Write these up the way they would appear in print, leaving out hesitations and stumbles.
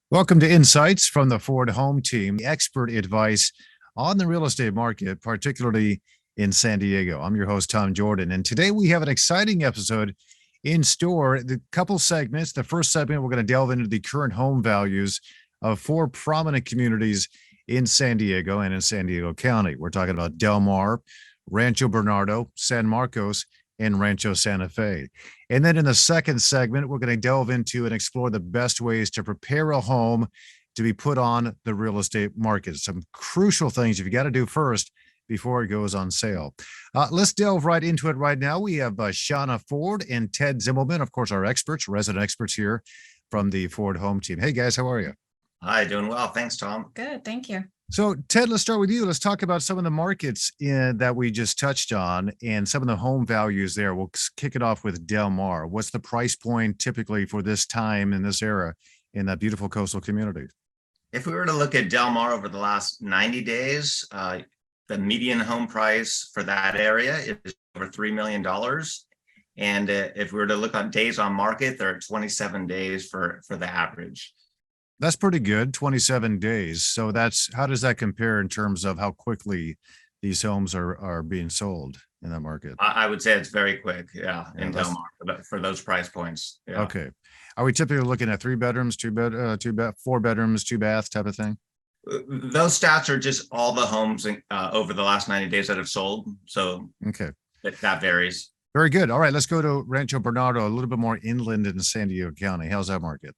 Welcome to Insights from the Ford Home Team, expert advice on the real estate market, particularly in San Diego. I'm your host, Tom Jordan, and today we have an exciting episode in store. The couple segments. The first segment, we're going to delve into the current home values of four prominent communities in San Diego and in San Diego County. We're talking about Del Mar, Rancho Bernardo, San Marcos, and Rancho Santa Fe. And then in the second segment, we're going to delve into and explore the best ways to prepare a home to be put on the real estate market. Some crucial things you've got to do first before it goes on sale. Let's delve right into it right now. We have Shauna Ford and Ted Zimmelman, of course, our experts, resident experts here from the Ford Home Team. Hey, guys, how are you? Hi, doing well. Thanks, Tom. Good, thank you. So, Ted, let's start with you. Let's talk about some of the markets that we just touched on and some of the home values there. We'll kick it off with Del Mar. What's the price point typically for this time in this era in that beautiful coastal community? If we were to look at Del Mar over the last 90 days, the median home price for that area is over $3 million. And if we were to look on days on market, they're at 27 days for the average. That's pretty good, 27 days. So how does that compare in terms of how quickly these homes are being sold in that market? I would say it's very quick, in Del Mar for those price points. Yeah. Okay. Are we typically looking at 3 bedrooms, 4 bedrooms, 2 baths type of thing? Those stats are just all the homes over the last 90 days that have sold. So okay, that varies. Very good. All right, let's go to Rancho Bernardo, a little bit more inland in San Diego County. How's that market?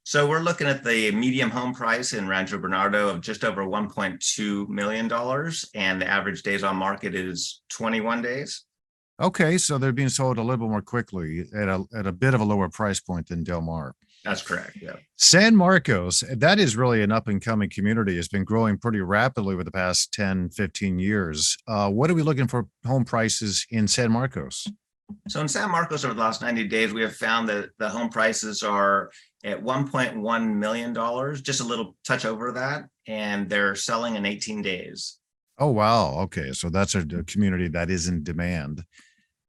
So we're looking at the medium home price in Rancho Bernardo of just over $1.2 million. And the average days on market is 21 days. Okay, so they're being sold a little bit more quickly at a bit of a lower price point than Del Mar. That's correct, yeah. San Marcos, that is really an up-and-coming community. It's been growing pretty rapidly over the past 10, 15 years. What are we looking for home prices in San Marcos? So in San Marcos over the last 90 days, we have found that the home prices are at $1.1 million, just a little touch over that, and they're selling in 18 days. Oh, wow. Okay. So that's a community that is in demand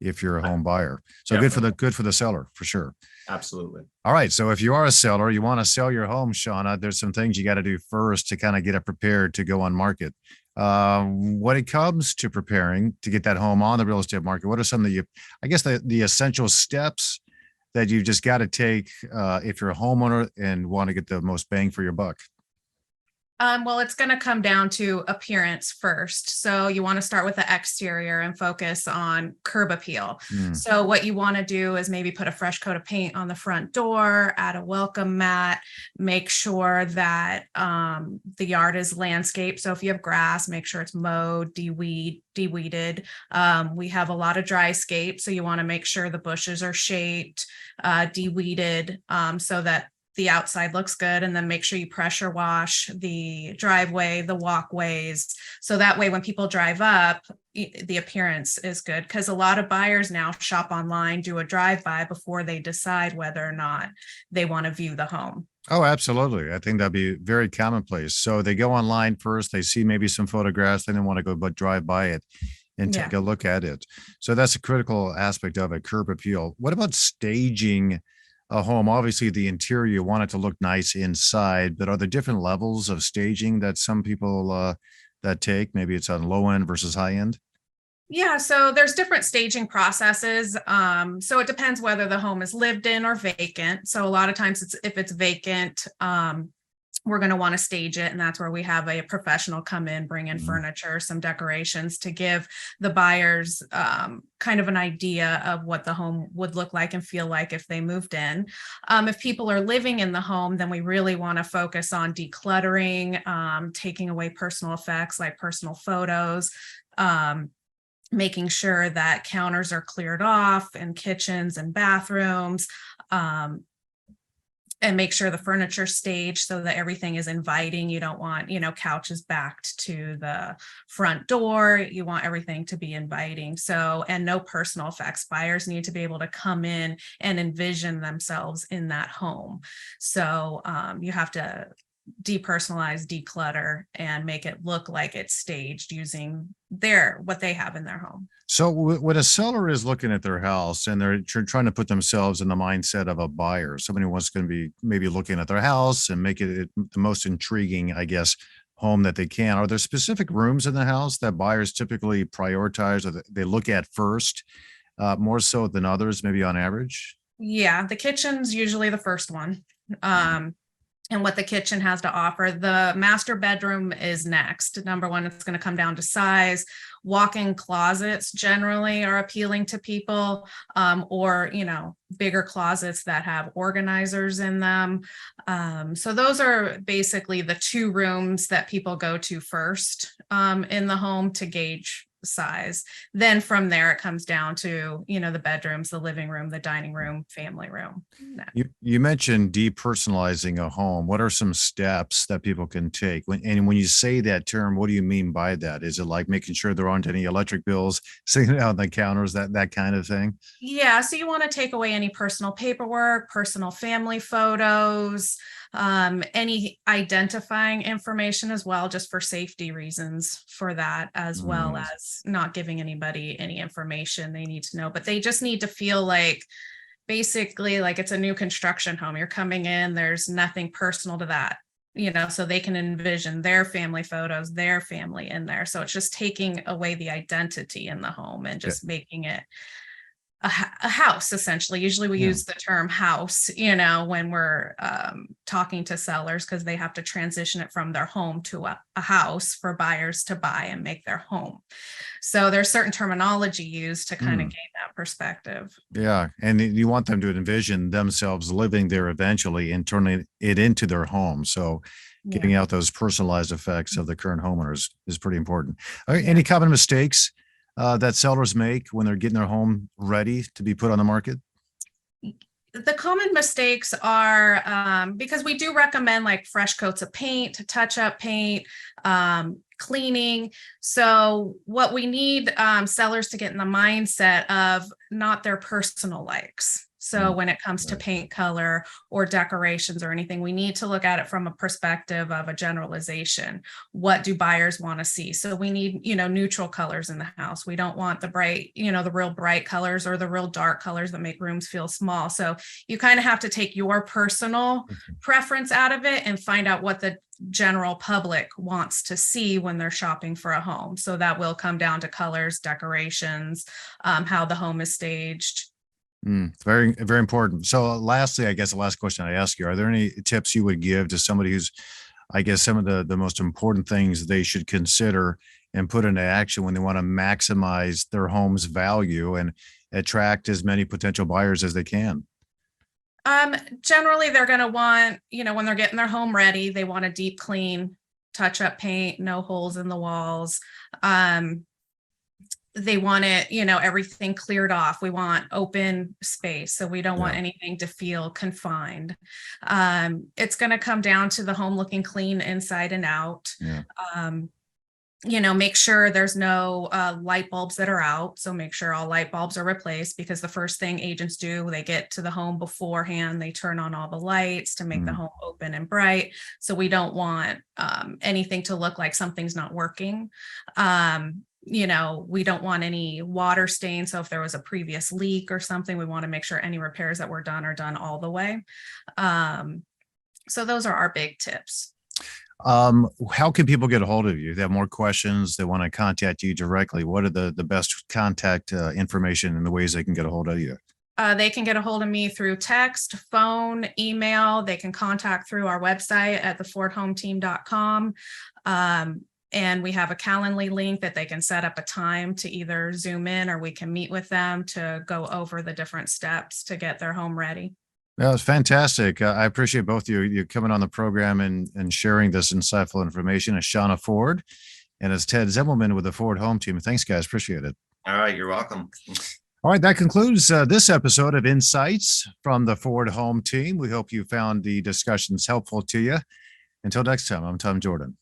if you're a home buyer. So good for the seller, for sure. Absolutely. All right. So if you are a seller, you want to sell your home, Shauna, there's some things you got to do first to kind of get it prepared to go on market. When it comes to preparing to get that home on the real estate market, what are some of the essential steps that you've just got to take if you're a homeowner and want to get the most bang for your buck? Well, it's going to come down to appearance first. So you want to start with the exterior and focus on curb appeal. So what you want to do is maybe put a fresh coat of paint on the front door, add a welcome mat, make sure that the yard is landscaped. So if you have grass, make sure it's mowed, de-weeded. We have a lot of dry scape, so you want to make sure the bushes are shaped, de-weeded, so that the outside looks good, and then make sure you pressure wash the driveway, the walkways. So that way, when people drive up, the appearance is good, because a lot of buyers now shop online, do a drive-by before they decide whether or not they want to view the home. Oh, absolutely. I think that'd be very commonplace. So they go online first, they see maybe some photographs, they didn't want to go but drive by it and take a look at it. So that's a critical aspect of it, curb appeal. What about staging a home? Obviously the interior, you want it to look nice inside, but are there different levels of staging that some people that take? Maybe it's on low end versus high end. Yeah, so there's different staging processes. So it depends whether the home is lived in or vacant. So a lot of times if it's vacant, we're going to want to stage it. And that's where we have a professional come in, bring in furniture, some decorations to give the buyers kind of an idea of what the home would look like and feel like if they moved in. If people are living in the home, then we really want to focus on decluttering, taking away personal effects like personal photos, making sure that counters are cleared off and kitchens and bathrooms, and make sure the furniture staged so that everything is inviting. You don't want, couches backed to the front door. You want everything to be inviting. So, and no personal effects. Buyers need to be able to come in and envision themselves in that home. So you have to depersonalize, declutter, and make it look like it's staged using what they have in their home. So when a seller is looking at their house and they're trying to put themselves in the mindset of a buyer, somebody wants going to be maybe looking at their house and make it the most intriguing, I guess, home that they can. Are there specific rooms in the house that buyers typically prioritize or that they look at first, more so than others, maybe on average? Yeah, the kitchen's usually the first one. And what the kitchen has to offer. The master bedroom is next. Number one, it's going to come down to size. Walk-in closets generally are appealing to people, or, bigger closets that have organizers in them. So those are basically the two rooms that people go to first in the home to gauge size. Then from there, it comes down to, the bedrooms, the living room, the dining room, family room. You mentioned depersonalizing a home. What are some steps that people can take? When you say that term, what do you mean by that? Is it like making sure there aren't any electric bills sitting out on the counters, that kind of thing? Yeah. So you want to take away any personal paperwork, personal family photos, any identifying information as well, just for safety reasons for that, as well as not giving anybody any information they need to know, but they just need to feel like basically like it's a new construction home. You're coming in, there's nothing personal to that, so they can envision their family photos, their family in there. So it's just taking away the identity in the home and just making it a house, essentially. Usually we use the term house, when we're talking to sellers, because they have to transition it from their home to a house for buyers to buy and make their home. So there's certain terminology used to kind of gain that perspective. Yeah. And you want them to envision themselves living there eventually and turning it into their home. So getting out those personalized effects of the current homeowners is pretty important. All right, any common mistakes that sellers make when they're getting their home ready to be put on the market? The common mistakes are because we do recommend like fresh coats of paint, touch-up paint, cleaning. So what we need sellers to get in the mindset of not their personal likes. So when it comes to paint color or decorations or anything, we need to look at it from a perspective of a generalization. What do buyers want to see? So we need, neutral colors in the house. We don't want the bright, the real bright colors or the real dark colors that make rooms feel small. So you kind of have to take your personal preference out of it and find out what the general public wants to see when they're shopping for a home. So that will come down to colors, decorations, how the home is staged. Very, very important. So lastly, I guess the last question I ask you, are there any tips you would give to somebody who's, I guess, some of the most important things they should consider and put into action when they want to maximize their home's value and attract as many potential buyers as they can? Generally, they're going to want, when they're getting their home ready, they want a deep clean, touch-up paint, no holes in the walls. They want it, everything cleared off. We want open space. So we don't want anything to feel confined. It's going to come down to the home looking clean inside and out. Make sure there's no light bulbs that are out. So make sure all light bulbs are replaced, because the first thing agents do, they get to the home beforehand, they turn on all the lights to make the home open and bright. So we don't want anything to look like something's not working. We don't want any water stains. So if there was a previous leak or something, we want to make sure any repairs that were done are done all the way. So those are our big tips. How can people get a hold of you? If they have more questions, they want to contact you directly. What are the best contact information and the ways they can get a hold of you? They can get a hold of me through text, phone, email. They can contact through our website at thefordhometeam.com. And we have a Calendly link that they can set up a time to either Zoom in, or we can meet with them to go over the different steps to get their home ready. That was fantastic. I appreciate both of you coming on the program and sharing this insightful information. As Shauna Ford and as Ted Zimmelman with the Ford Home Team. Thanks, guys. Appreciate it. All right. You're welcome. All right. That concludes this episode of Insights from the Ford Home Team. We hope you found the discussions helpful to you. Until next time, I'm Tom Jordan.